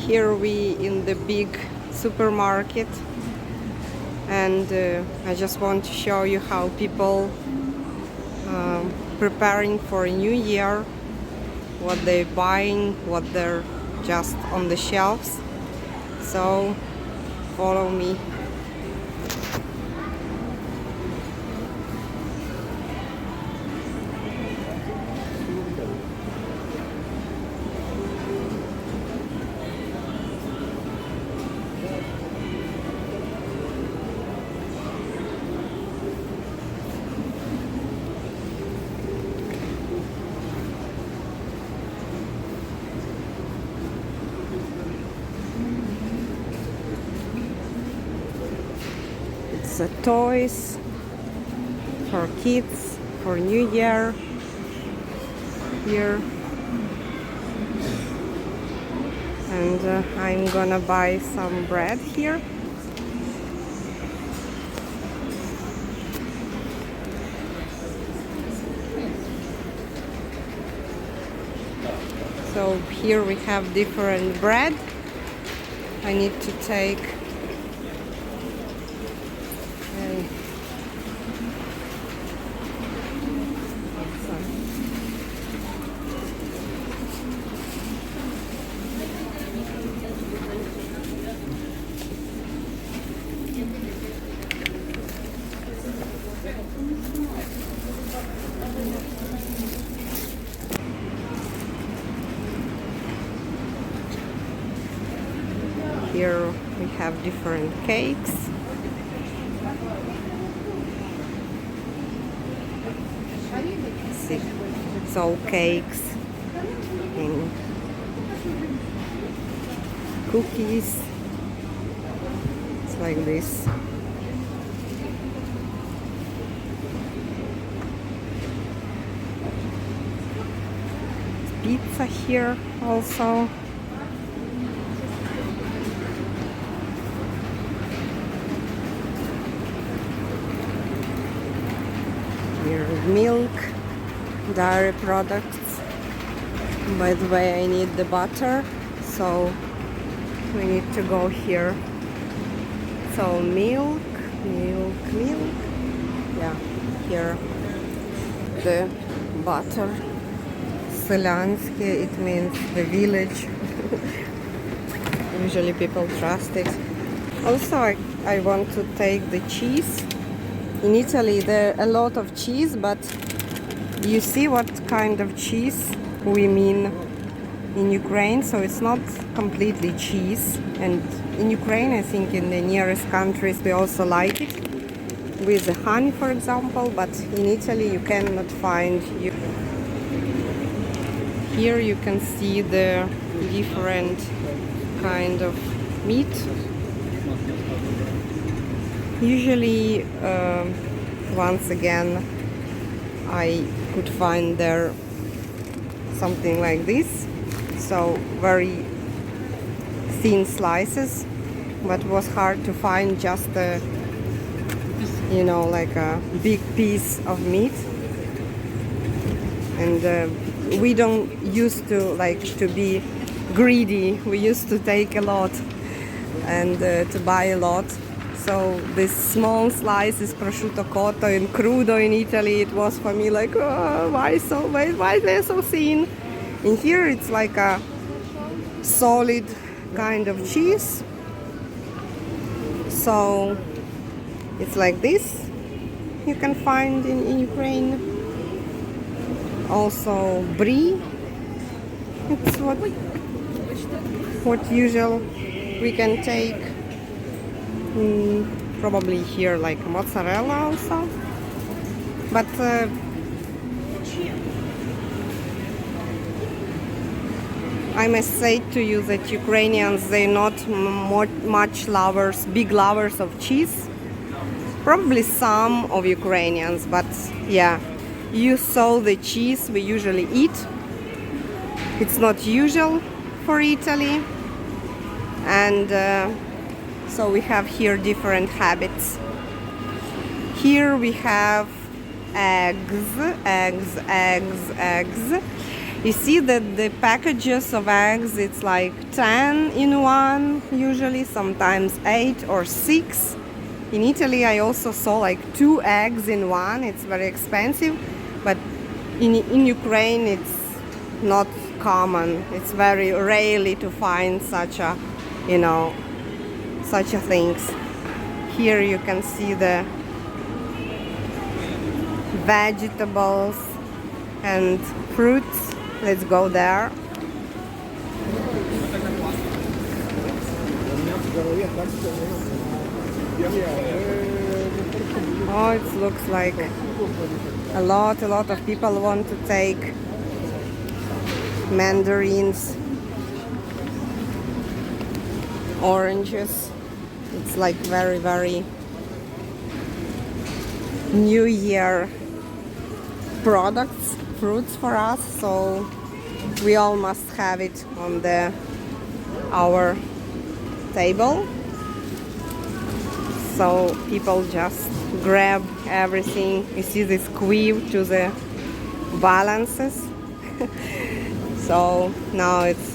Here we in the big supermarket, and I just want to show you how people preparing for a new year, what they're buying, what they're just on the shelves. So follow me. Toys for kids for New Year here, and I'm gonna buy some bread here. So here we have different bread. I need to take here we have different cakes. See, so cakes and cookies. It's like this. Pizza here also. Here milk, dairy products. By the way, I need the butter, so we need to go here. So milk. Yeah, here the butter. Selansky, it means the village. Usually people trust it. Also, I want to take the cheese. In Italy there are a lot of cheese, but you see what kind of cheese we mean in Ukraine, so it's not completely cheese. And in Ukraine, I think in the nearest countries we also like it with the honey, for example, but in Italy you cannot find. Here you can see the different kind of meat. Usually, once again, I could find there something like this, so very thin slices, but it was hard to find just a, like a big piece of meat. And we don't used to like to be greedy. We used to take a lot and to buy a lot. So this small slices prosciutto cotto and crudo in Italy, it was for me like, oh, why they're so thin? In here it's like a solid kind of cheese. So it's like this. You can find in Ukraine. Also brie. It's what usual we can take. Probably here like mozzarella also, but I must say to you that Ukrainians, they're not much big lovers of cheese. Probably some of Ukrainians, but yeah, you saw the cheese we usually eat. It's not usual for Italy, and so we have here different habits. Here we have eggs. You see that the packages of eggs, it's like 10 in one usually, sometimes 8 or 6. In Italy I also saw like 2 eggs in one. It's very expensive, but in Ukraine it's not common. It's very rarely to find such a, you know, such a things. Here you can see the vegetables and fruits. Let's go there. Oh, it looks like a lot of people want to take mandarins, oranges. It's like very New Year products, fruits for us, so we all must have it on our table. So people just grab everything. You see this quive to the balances. So now it's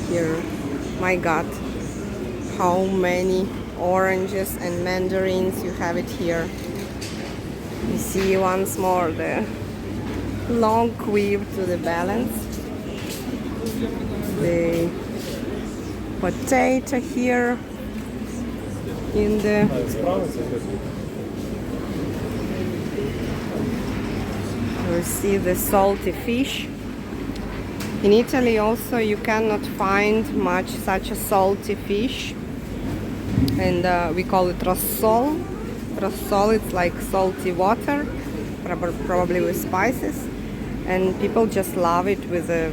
here. My God, how many oranges and mandarins you have it here. You see once more the long quive to the balance. The potato here in the you see the salty fish. In Italy also you cannot find much such a salty fish, and we call it rossol. Rossol, it's like salty water, probably with spices, and people just love it with a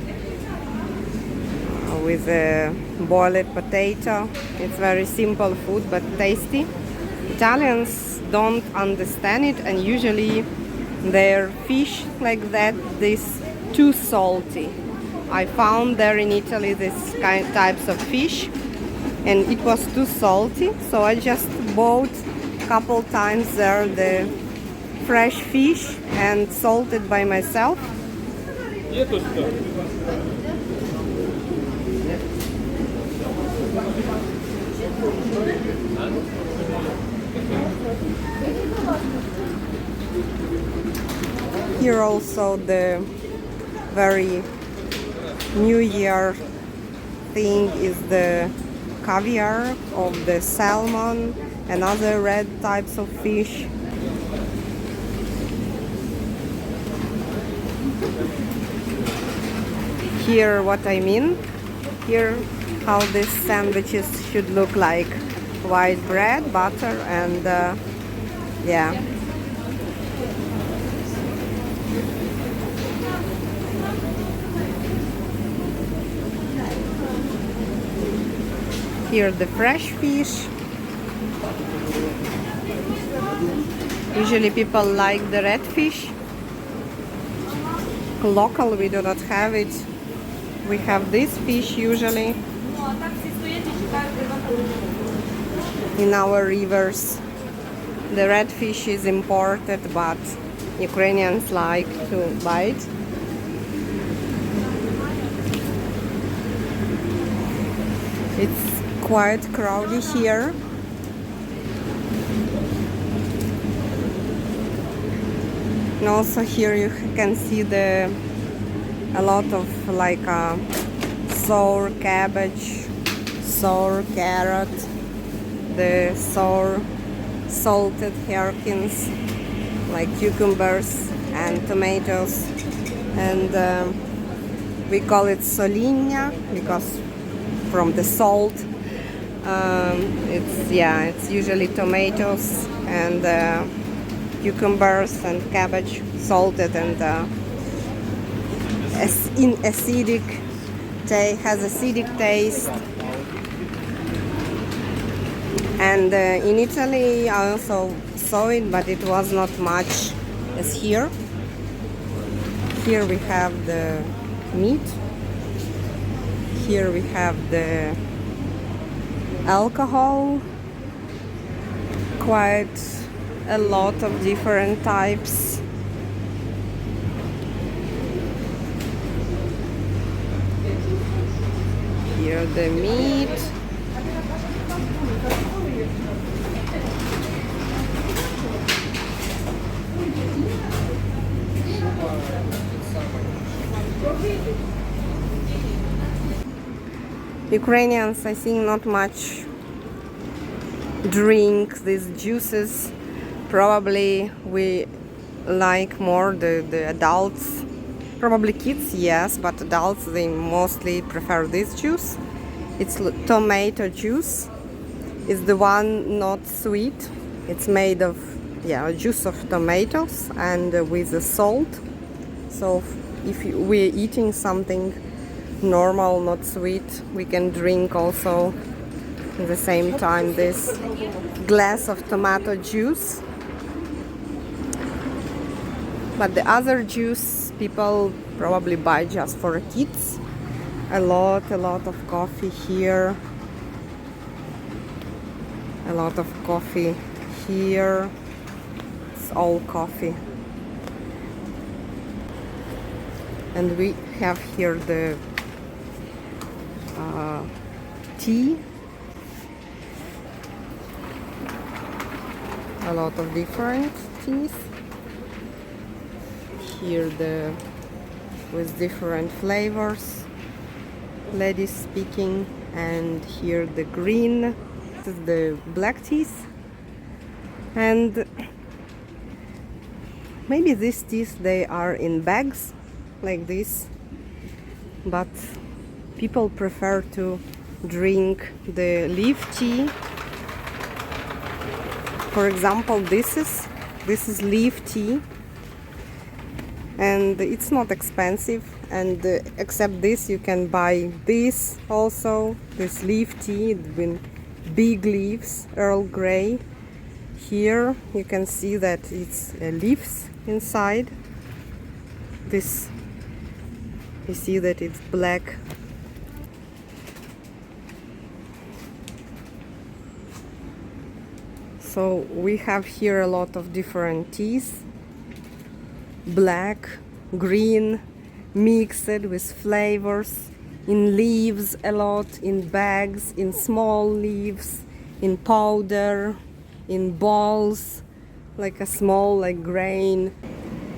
boiled potato. It's very simple food but tasty. Italians don't understand it, and usually their fish like that is too salty. I found there in Italy this types of fish, and it was too salty, so I just bought a couple times there the fresh fish and salted by myself. Here also the very New Year thing is the caviar of the salmon and other red types of fish. Here what I mean, here how these sandwiches should look like: white bread, butter, and yeah. Here the fresh fish. Usually people like the red fish. Local we do not have it. We have this fish usually in our rivers. The red fish is imported, but Ukrainians like to buy it. It's quite crowded here. And also here you can see a lot of like sour cabbage, sour carrot, the sour salted herkins, like cucumbers and tomatoes, and we call it soligna because from the salt. It's usually tomatoes and cucumbers and cabbage salted and has acidic taste. And in Italy I also saw it, but it was not much as here. Here we have the meat. Here we have the alcohol, quite a lot of different types. Here the meat. Ukrainians, I think, not much drink these juices. Probably we like more the adults. Probably kids, yes, but adults, they mostly prefer this juice. It's tomato juice. It's the one not sweet. It's made of, yeah, juice of tomatoes and with the salt. So if we're eating something normal, not sweet, we can drink also at the same time this glass of tomato juice. But the other juice people probably buy just for kids. A lot of coffee here. A lot of coffee here. It's all coffee. And we have here the tea. A lot of different teas. Here with different flavors, ladies speaking, and here the green, the black teas, and maybe these teas, they are in bags like this, but people prefer to drink the leaf tea. For example, this is leaf tea. And it's not expensive, and except this you can buy this also, this leaf tea with big leaves, Earl Grey. Here you can see that it's leaves inside. This, you see that it's black. So we have here a lot of different teas. Black, green, mixed with flavors, in leaves a lot, in bags, in small leaves, in powder, in balls, like a small, like grain.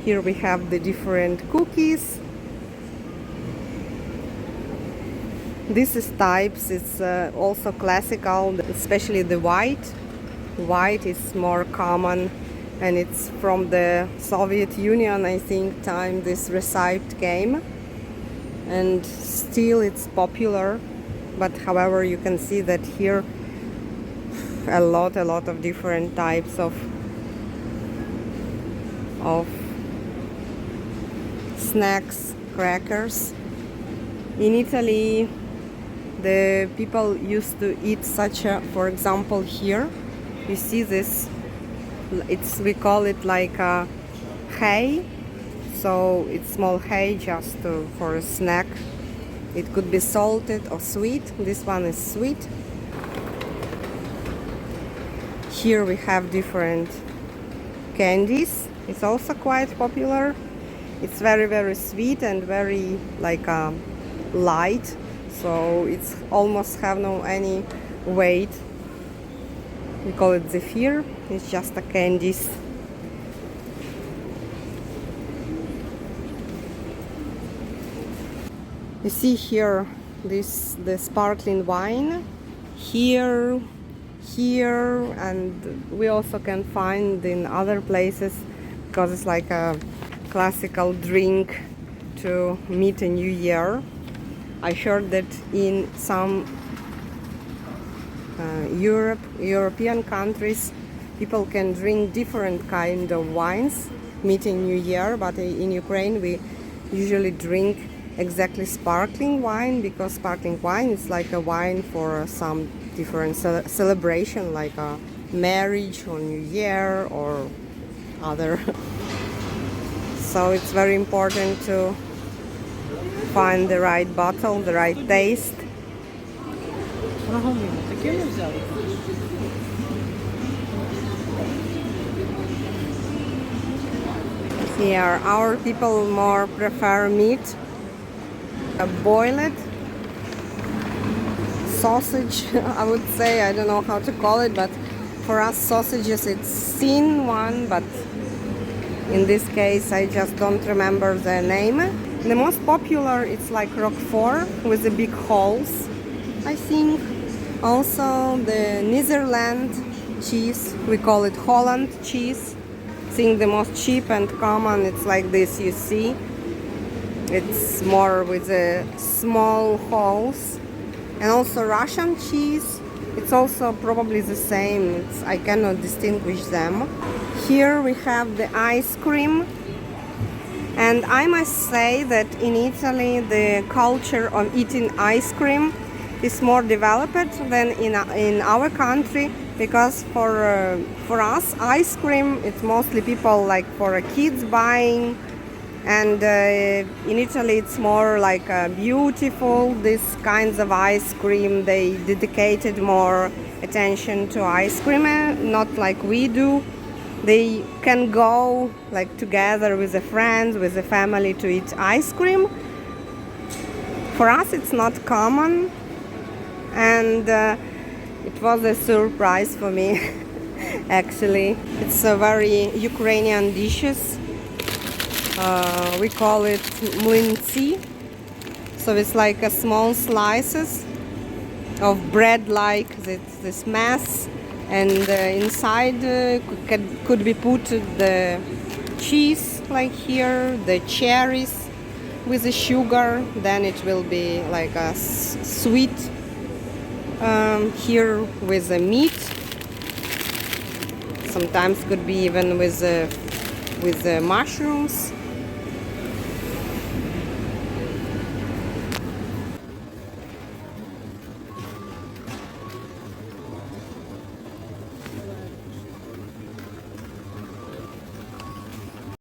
Here we have the different cookies. This is types, it's also classical, especially the white. White is more common. And it's from the Soviet Union, I think, time this recipe came, and still it's popular. But however, you can see that here a lot of different types of snacks, crackers. In Italy, the people used to eat such a, for example, here you see this. We call it like a hay, so it's small hay just for a snack. It could be salted or sweet. This one is sweet. Here we have different candies. It's also quite popular. It's very sweet and very like light, so it's almost have no any weight. We call it zephyr. It's just a candies. You see here the sparkling wine here, and we also can find in other places, because it's like a classical drink to meet a new year. I heard that in some European countries, people can drink different kind of wines meeting New Year, but in Ukraine we usually drink exactly sparkling wine, because sparkling wine is like a wine for some different celebration, like a marriage or New Year or other. So it's very important to find the right bottle, the right taste. Вагоміно, таке ми взяли. Here, our people more prefer meat, boiled sausage, I would say. I don't know how to call it, but for us sausages it's thin one, but in this case I just don't remember the name. The most popular it's like Roquefort with the big holes, I think. Also the Netherlands cheese, we call it Holland cheese. I think the most cheap and common it's like this, you see. It's more with the small holes. And also Russian cheese, it's also probably the same. I cannot distinguish them. Here we have the ice cream. And I must say that in Italy the culture of eating ice cream is more developed than in our country, because for us ice cream it's mostly people like for kids buying, and in Italy it's more like beautiful, these kinds of ice cream. They dedicated more attention to ice cream, not like we do. They can go like together with the friends, with the family to eat ice cream. For us it's not common, and it was a surprise for me actually. It's a very Ukrainian dishes. We call it mlynci. So it's like a small slices of bread, like this mass, and inside could be put the cheese, like here, the cherries with the sugar. Then it will be like a sweet. Here with the meat. Sometimes could be even with the mushrooms.